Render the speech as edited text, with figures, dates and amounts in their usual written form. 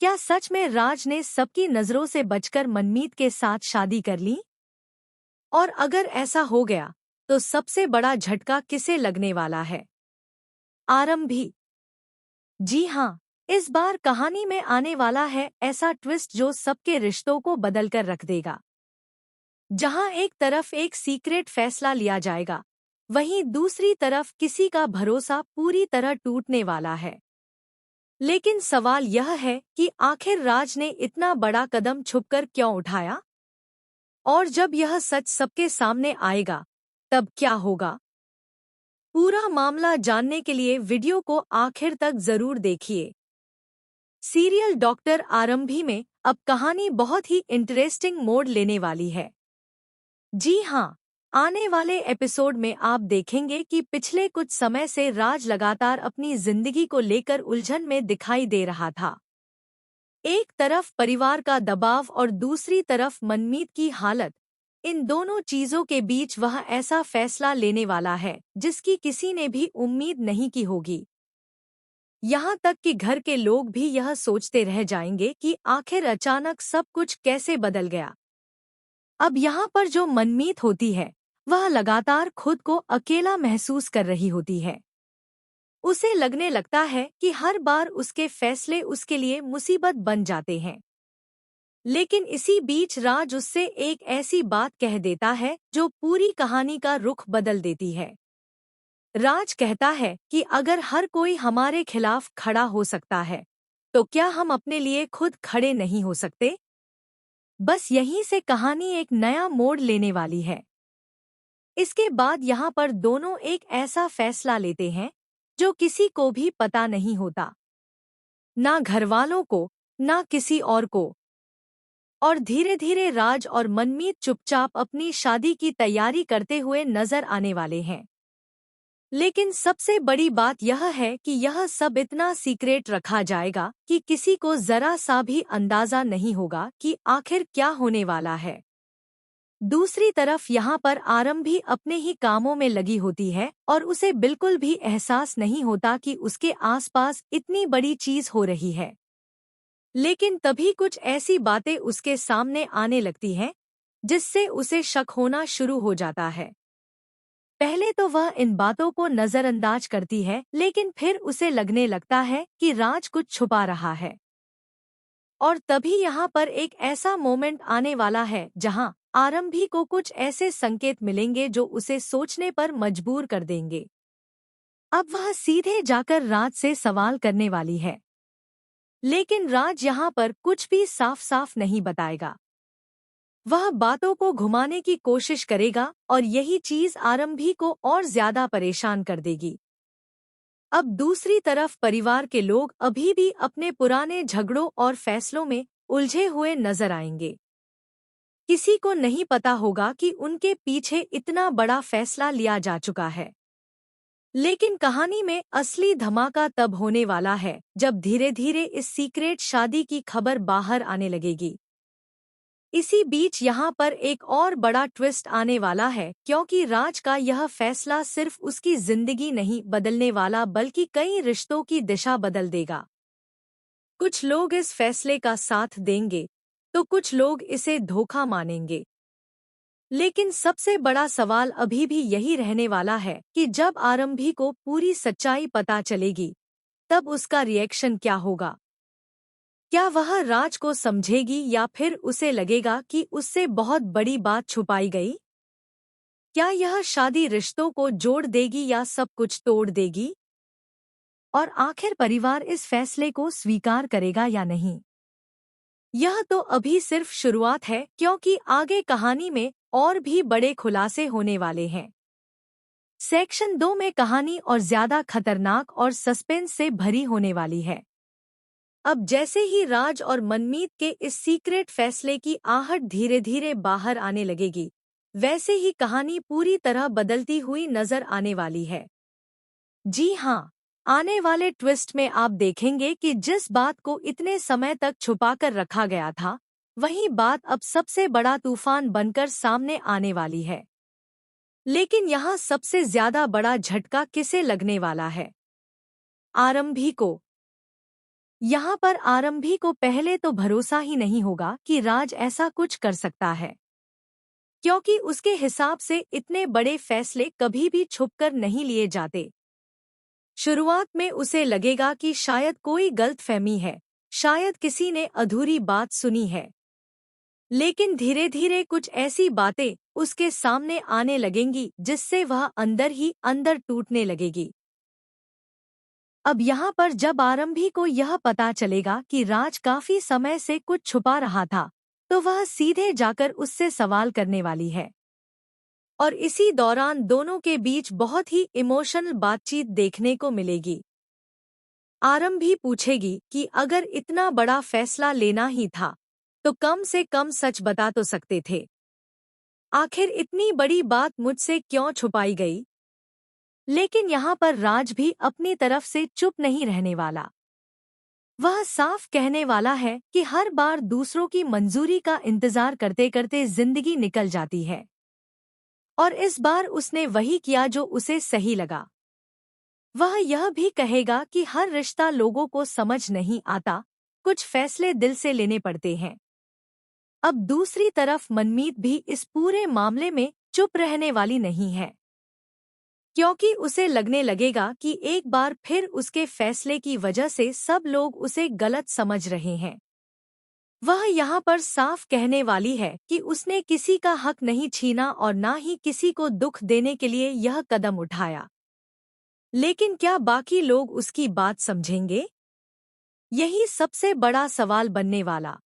क्या सच में राज ने सबकी नजरों से बचकर मनमीत के साथ शादी कर ली? और अगर ऐसा हो गया तो सबसे बड़ा झटका किसे लगने वाला है? आरंभी। जी हाँ, इस बार कहानी में आने वाला है ऐसा ट्विस्ट जो सबके रिश्तों को बदलकर रख देगा। जहां एक तरफ एक सीक्रेट फैसला लिया जाएगा, वहीं दूसरी तरफ किसी का भरोसा पूरी तरह टूटने वाला है। लेकिन सवाल यह है कि आखिर राज ने इतना बड़ा कदम छुपकर क्यों उठाया? और जब यह सच सबके सामने आएगा, तब क्या होगा? पूरा मामला जानने के लिए वीडियो को आखिर तक जरूर देखिए। सीरियल डॉक्टर आरंभी में अब कहानी बहुत ही इंटरेस्टिंग मोड़ लेने वाली है। जी हाँ, आने वाले एपिसोड में आप देखेंगे कि पिछले कुछ समय से राज लगातार अपनी जिंदगी को लेकर उलझन में दिखाई दे रहा था। एक तरफ परिवार का दबाव और दूसरी तरफ मनमीत की हालत। इन दोनों चीजों के बीच वह ऐसा फैसला लेने वाला है जिसकी किसी ने भी उम्मीद नहीं की होगी। यहाँ तक कि घर के लोग भी यह सोचते रह जाएंगे कि आखिर अचानक सब कुछ कैसे बदल गया। अब यहाँ पर जो मनमीत होती है, वह लगातार खुद को अकेला महसूस कर रही होती है। उसे लगने लगता है कि हर बार उसके फैसले उसके लिए मुसीबत बन जाते हैं। लेकिन इसी बीच राज उससे एक ऐसी बात कह देता है जो पूरी कहानी का रुख बदल देती है। राज कहता है कि अगर हर कोई हमारे खिलाफ खड़ा हो सकता है, तो क्या हम अपने लिए खुद खड़े नहीं हो सकते? बस यहीं से कहानी एक नया मोड़ लेने वाली है। इसके बाद यहाँ पर दोनों एक ऐसा फैसला लेते हैं जो किसी को भी पता नहीं होता, ना घरवालों को, ना किसी और को। और धीरे धीरे राज और मनमीत चुपचाप अपनी शादी की तैयारी करते हुए नजर आने वाले हैं। लेकिन सबसे बड़ी बात यह है कि यह सब इतना सीक्रेट रखा जाएगा कि किसी को जरा सा भी अंदाजा नहीं होगा कि आखिर क्या होने वाला है। दूसरी तरफ यहाँ पर आरंभी अपने ही कामों में लगी होती है और उसे बिल्कुल भी एहसास नहीं होता कि उसके आसपास इतनी बड़ी चीज हो रही है। लेकिन तभी कुछ ऐसी बातें उसके सामने आने लगती हैं जिससे उसे शक होना शुरू हो जाता है। पहले तो वह इन बातों को नजरअंदाज करती है, लेकिन फिर उसे लगने लगता है कि राज कुछ छुपा रहा है। और तभी यहाँ पर एक ऐसा मोमेंट आने वाला है जहाँ आरंभी को कुछ ऐसे संकेत मिलेंगे जो उसे सोचने पर मजबूर कर देंगे। अब वह सीधे जाकर राज से सवाल करने वाली है, लेकिन राज यहाँ पर कुछ भी साफ साफ नहीं बताएगा। वह बातों को घुमाने की कोशिश करेगा और यही चीज आरंभी को और ज्यादा परेशान कर देगी। अब दूसरी तरफ परिवार के लोग अभी भी अपने पुराने झगड़ों और फैसलों में उलझे हुए नजर आएंगे। किसी को नहीं पता होगा कि उनके पीछे इतना बड़ा फैसला लिया जा चुका है। लेकिन कहानी में असली धमाका तब होने वाला है जब धीरे धीरे इस सीक्रेट शादी की खबर बाहर आने लगेगी। इसी बीच यहाँ पर एक और बड़ा ट्विस्ट आने वाला है, क्योंकि राज का यह फैसला सिर्फ उसकी जिंदगी नहीं बदलने वाला बल्कि कई रिश्तों की दिशा बदल देगा। कुछ लोग इस फैसले का साथ देंगे तो कुछ लोग इसे धोखा मानेंगे। लेकिन सबसे बड़ा सवाल अभी भी यही रहने वाला है कि जब आरंभी को पूरी सच्चाई पता चलेगी, तब उसका रिएक्शन क्या होगा? क्या वह राज को समझेगी या फिर उसे लगेगा कि उससे बहुत बड़ी बात छुपाई गई? क्या यह शादी रिश्तों को जोड़ देगी या सब कुछ तोड़ देगी? और आखिर परिवार इस फैसले को स्वीकार करेगा या नहीं? यह तो अभी सिर्फ शुरुआत है, क्योंकि आगे कहानी में और भी बड़े खुलासे होने वाले हैं। सेक्शन 2 में कहानी और ज्यादा खतरनाक और सस्पेंस से भरी होने वाली है। अब जैसे ही राज और मनमीत के इस सीक्रेट फैसले की आहट धीरे धीरे बाहर आने लगेगी, वैसे ही कहानी पूरी तरह बदलती हुई नजर आने वाली है। जी हाँ, आने वाले ट्विस्ट में आप देखेंगे कि जिस बात को इतने समय तक छुपाकर रखा गया था, वही बात अब सबसे बड़ा तूफान बनकर सामने आने वाली है। लेकिन यहाँ सबसे ज्यादा बड़ा झटका किसे लगने वाला है? आरंभी को। यहाँ पर आरंभी को पहले तो भरोसा ही नहीं होगा कि राज ऐसा कुछ कर सकता है, क्योंकि उसके हिसाब से इतने बड़े फैसले कभी भी छुपकर नहीं लिए जाते। शुरुआत में उसे लगेगा कि शायद कोई गलतफहमी है, शायद किसी ने अधूरी बात सुनी है। लेकिन धीरे धीरे कुछ ऐसी बातें उसके सामने आने लगेंगी जिससे वह अंदर ही अंदर टूटने लगेगी। अब यहाँ पर जब आरंभी को यह पता चलेगा कि राज काफी समय से कुछ छुपा रहा था, तो वह सीधे जाकर उससे सवाल करने वाली है। और इसी दौरान दोनों के बीच बहुत ही इमोशनल बातचीत देखने को मिलेगी। आरंभी पूछेगी कि अगर इतना बड़ा फैसला लेना ही था, तो कम से कम सच बता तो सकते थे। आखिर इतनी बड़ी बात मुझसे क्यों छुपाई गई? लेकिन यहाँ पर राज भी अपनी तरफ से चुप नहीं रहने वाला। वह साफ कहने वाला है कि हर बार दूसरों की मंजूरी का इंतजार करते करते जिंदगी निकल जाती है, और इस बार उसने वही किया जो उसे सही लगा। वह यह भी कहेगा कि हर रिश्ता लोगों को समझ नहीं आता, कुछ फैसले दिल से लेने पड़ते हैं। अब दूसरी तरफ मनमीत भी इस पूरे मामले में चुप रहने वाली नहीं है, क्योंकि उसे लगने लगेगा कि एक बार फिर उसके फैसले की वजह से सब लोग उसे गलत समझ रहे हैं। वह यहाँ पर साफ कहने वाली है कि उसने किसी का हक नहीं छीना और ना ही किसी को दुख देने के लिए यह कदम उठाया। लेकिन क्या बाकी लोग उसकी बात समझेंगे? यही सबसे बड़ा सवाल बनने वाला।